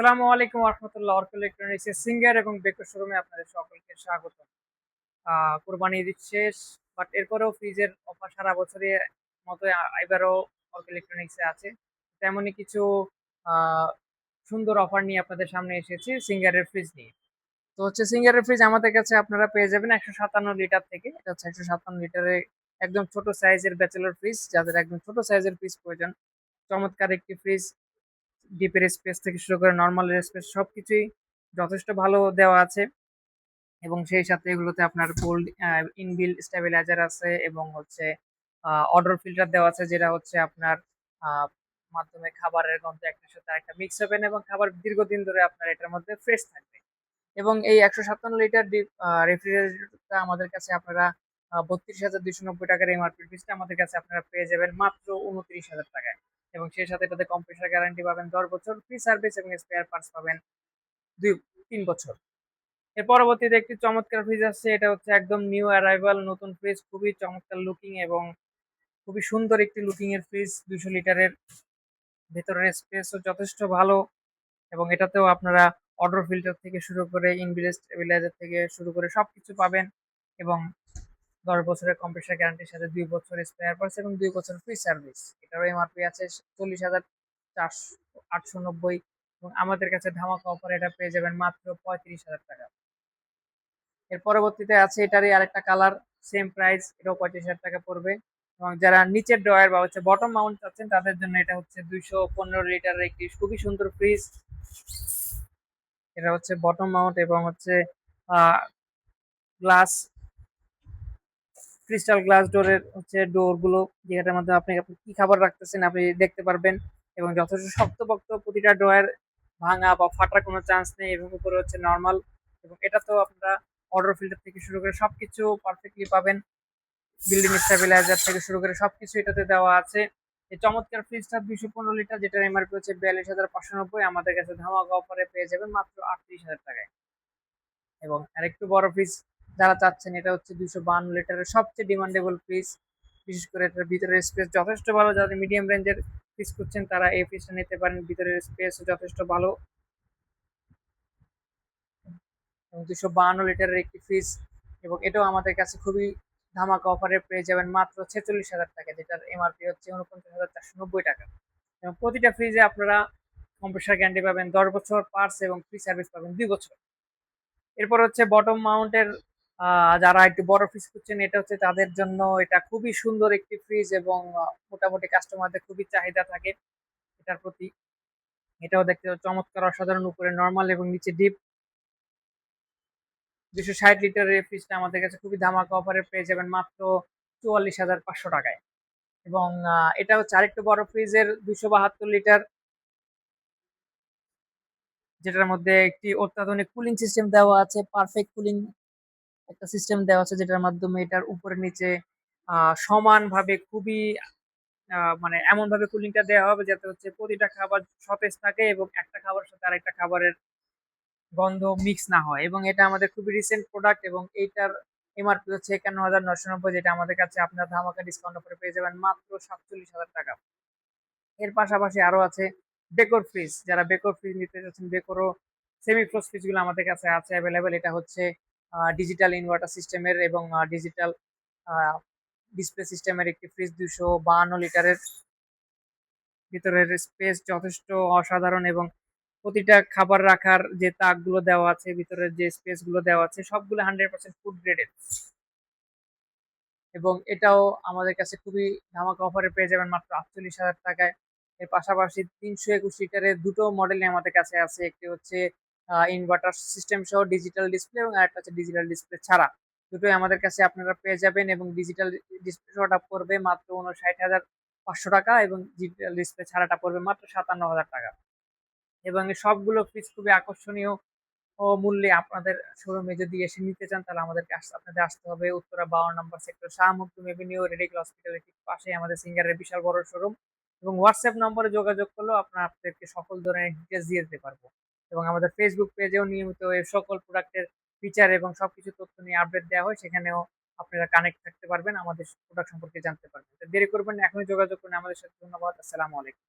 আসসালামু আলাইকুম রহমতুল্লাহ। অর্ক ইলেকট্রনিক্স এর সিঙ্গার এবং বেকো শোরুমে আপনাদের সকলকে স্বাগত। কোরবানি ঈদ শেষ, বাট এরপরেও ফ্রিজের অফার সারা বছরের মতো এবারও অর্ক ইলেকট্রনিক্স এ আছে। তেমনই কিছু আহ, সুন্দর অফার নিয়ে আপনাদের সামনে এসেছি সিঙ্গারের ফ্রিজ নিয়ে। তো হচ্ছে সিঙ্গারের ফ্রিজ আমাদের কাছে আপনারা পেয়ে যাবেন 157 লিটার থেকে। এটা হচ্ছে 157 লিটারের একদম ছোট সাইজের ব্যাচেলর ফ্রিজ, যাদের একদম ছোট সাইজের ফ্রিজ প্রয়োজন। চমৎকার একটি ফ্রিজ, ডিপের স্পেস থেকে শুরু করে নর্মাল স্পেস সবকিছুই যথেষ্ট ভালো দেওয়া আছে। এবং সেই সাথে এগুলোতে আপনার কোল্ড ইনবিল্ট স্টেবিলাইজার আছে এবং হচ্ছে অডর ফিল্টার দেওয়া আছে, যেটা হচ্ছে আপনার আহ, মাধ্যমে খাবারের গন্ধ একটার সাথে একটা মিক্স হবেন এবং খাবার দীর্ঘদিন ধরে আপনার এটার মধ্যে ফ্রেশ থাকবে। এবং এই 157 লিটার রেফ্রিজারেটরটা আমাদের কাছে আপনারা 32,290 টাকার এমআরপি পিসটা আমাদের কাছে আপনারা পেয়ে যাবেন মাত্র 29,000 টাকায়। এবং সেই সাথে এটাতে কম্প্রেসার গ্যারান্টি পাবেন 10 বছর, ফ্রি সার্ভিস এবং স্পেয়ার পার্টস পাবেন 3 বছর। এর পরবর্তীতে একটি চমৎকার ফ্রিজ আসছে, এটা হচ্ছে একদম নিউ অ্যারাইভাল নতুন ফ্রিজ, খুবই চমৎকার লুকিং এবং খুবই সুন্দর একটি লুকিং এর ফ্রিজ। 200 লিটারের, ভেতরের স্পেসও যথেষ্ট ভালো। এবং এটাতেও আপনারা অডর ফিল্টার থেকে শুরু করে ইনবিল্ট স্টেবিলাইজার থেকে শুরু করে সবকিছু পাবেন। এবং 10 বছরের কম্প্রেসার গ্যারান্টির সাথে 2 বছর স্পেয়ার পার্টস এবং 2 বছর ফ্রি সার্ভিস। এটারও এমআরপি আছে 40,890। এবং আমাদের কাছে ধামাকা অফার এটা পেয়ে যাবেন মাত্র 35,000 টাকা। এর পরবর্তীতে আছে এটারই আরেকটা কালার, সেম প্রাইস, এটাও 35,000 টাকা পড়বে। এবং যারা নিচের ড্রয়ার বা হচ্ছে বটম মাউন্ট চাচ্ছেন তাদের জন্য এটা হচ্ছে 215 লিটারের একটি খুবই সুন্দর ফ্রিজ। এটা হচ্ছে বটম মাউন্ট এবং হচ্ছে গ্লাস, ক্রিস্টাল গ্লাস ডোরের হচ্ছে ডোর গুলো, যেটার মধ্যে আপনি আপনি কি খাবার রাখতেছেন আপনি দেখতে পারবেন। এবং যথেষ্ট শক্তপোক্ত, প্রতিটা ড্রয়ার ভাঙা বা ফাটার কোনো চান্স নেই। এবং উপরে হচ্ছে নর্মাল। এবং এটাতেও আপনারা অর্ডার ফিল্টার থেকে শুরু করে সবকিছু পারফেক্টলি পাবেন। বিল্ডিং স্টেবিলাইজার থেকে শুরু করে সবকিছু এটাতে দেওয়া আছে। এই চমৎকার ফ্রিজটা 215 লিটার, যেটার এমআরপি হচ্ছে 42,590, আমাদের কাছে ধামাকা অফারে পেয়ে যাবেন মাত্র 38,000 টাকায়। এবং আরেকটু বড় ফ্রিজ যারা চাচ্ছেন, এটা হচ্ছে 252 লিটারের সবচেয়ে ডিমান্ডেবল ফ্রিজ। বিশেষ করে এটার ভিতরের স্পেস যথেষ্ট ভালো, যারা মিডিয়াম রেঞ্জের ফ্রিজ করছেন তারা এই ফ্রিজটা নিতে পারেন, ভিতরের স্পেস যথেষ্ট ভালো। এবং 252 লিটারের একটি ফ্রিজ, এবং এটাও আমাদের কাছে খুবই ধামাকা অফারে পেয়ে যাবেন মাত্র 46,000 টাকা, যেটার এমআরপি হচ্ছে 49,490 টাকা। এবং প্রতিটা ফ্রিজে আপনারা কম্প্রেসার গ্যারান্টি পাবেন 10 বছর, পার্টস এবং ফ্রি সার্ভিস পাবেন 2 বছর। এরপর হচ্ছে বটম মাউন্টের, যারা একটু বড় ফ্রিজ খুঁজছেন, এটা হচ্ছে তাদের জন্য এটা খুবই সুন্দর একটি ফ্রিজ। এবং মোটামুটি কাস্টমারদের খুবই চাহিদা থাকে এটার প্রতি। এটাও দেখতে চমৎকার অসাধারণ, উপরে নর্মাল এবং নিচে ডিপ। 260 লিটারের এই ফ্রিজটা আমাদের কাছে খুবই ধামাকা অফারে পেয়ে যাবেন মাত্র 44,500 টাকায়। এবং এটা হচ্ছে আরেকটু বড় ফ্রিজের 272 লিটার, যেটার মধ্যে একটি অত্যাধুনিক কুলিং সিস্টেম দেওয়া আছে, পারফেক্ট কুলিং একটা সিস্টেম দেওয়া আছে, যেটার মাধ্যমে এটার উপরে নিচে সমানভাবে খুবই মানে এমন ভাবে কুলিংটা দেওয়া হবে যাতে হচ্ছে প্রতিটা খাবার সতেজ থাকে এবং একটা খাবারের সাথে আরেকটা খাবারের গন্ধ মিক্স না হয়। এবং এটা আমাদের খুবই রিসেন্ট প্রোডাক্ট, এবং এইটার এমআরপি হচ্ছে 51,990, যেটা আমাদের কাছে আপনার ধামাকা ডিসকাউন্ট অফারে পেয়ে যাবেন মাত্র 47,000 টাকা। এর পাশাপাশি আরো আছে বেকর ফ্রিজ, যারা বেকর ফ্রিজ নিতে চাচ্ছেন, বেকরও সেমি ফ্রোজ ফ্রিজ গুলো আমাদের কাছে আছে অ্যাভেলেবেল। এটা হচ্ছে ডিজিটাল ইনভার্টার সিস্টেমের এবং ডিজিটাল ডিসপ্লে সিস্টেমের একটি ফ্রিজ, 252 লিটারের। ভিতরের স্পেস যথেষ্ট অসাধারণ এবং প্রতিটা খাবার রাখার যে তাকগুলো দেওয়া আছে, ভিতরের যে স্পেস গুলো দেওয়া আছে, সবগুলো 100% ফুড গ্রেডেড। এবং এটাও আমাদের কাছে খুবই ধামাকা অফারে পেয়ে যাবেন মাত্র 48,000 টাকায়। এর পাশাপাশি 321 লিটারের দুটো মডেল আমাদের কাছে আছে, একটি হচ্ছে ইনভার্টার সিস্টেম সহ ডিজিটাল ডিসপ্লে, এবং আরেকটা হচ্ছে ডিজিটাল ডিসপ্লে ছাড়া। দুটোই আমাদের কাছে আপনারা পেয়ে যাবেন। এবং ডিজিটাল ডিসপ্লে সহটা পড়বে মাত্র 59,500 টাকা, এবং ডিজিটাল ডিসপ্লে ছাড়াটা পড়বে মাত্র 57,000 টাকা। এবং এই সবগুলো ফ্রিজ খুবই আকর্ষণীয় ও মূল্যে। আপনাদের শোরুমে যদি এসে নিতে চান, তাহলে আমাদেরকে আপনাদের আসতে হবে উত্তরা 52 নম্বর sector, Shah Makhdum avenue, radical হসপিটালের ঠিক পাশে আমাদের সিঙ্গারের বিশাল বড় শোরুম। এবং হোয়াটসঅ্যাপ নম্বরে যোগাযোগ করলেও আপনাদেরকে সকল ধরনের ডিটেলস দিয়ে দিতে পারবো। এবং আমাদের ফেসবুক পেজেও নিয়মিত এই সকল প্রোডাক্টের ফিচার এবং সবকিছু তথ্য নিয়ে আপডেট দেওয়া হয়, সেখানেও আপনারা কানেক্ট থাকতে পারবেন, আমাদের প্রোডাক্ট সম্পর্কে জানতে পারবেন। তো দেরি করবেন না, এখনই যোগাযোগ করুন আমাদের সাথে। ধন্যবাদ। আসসালামু আলাইকুম।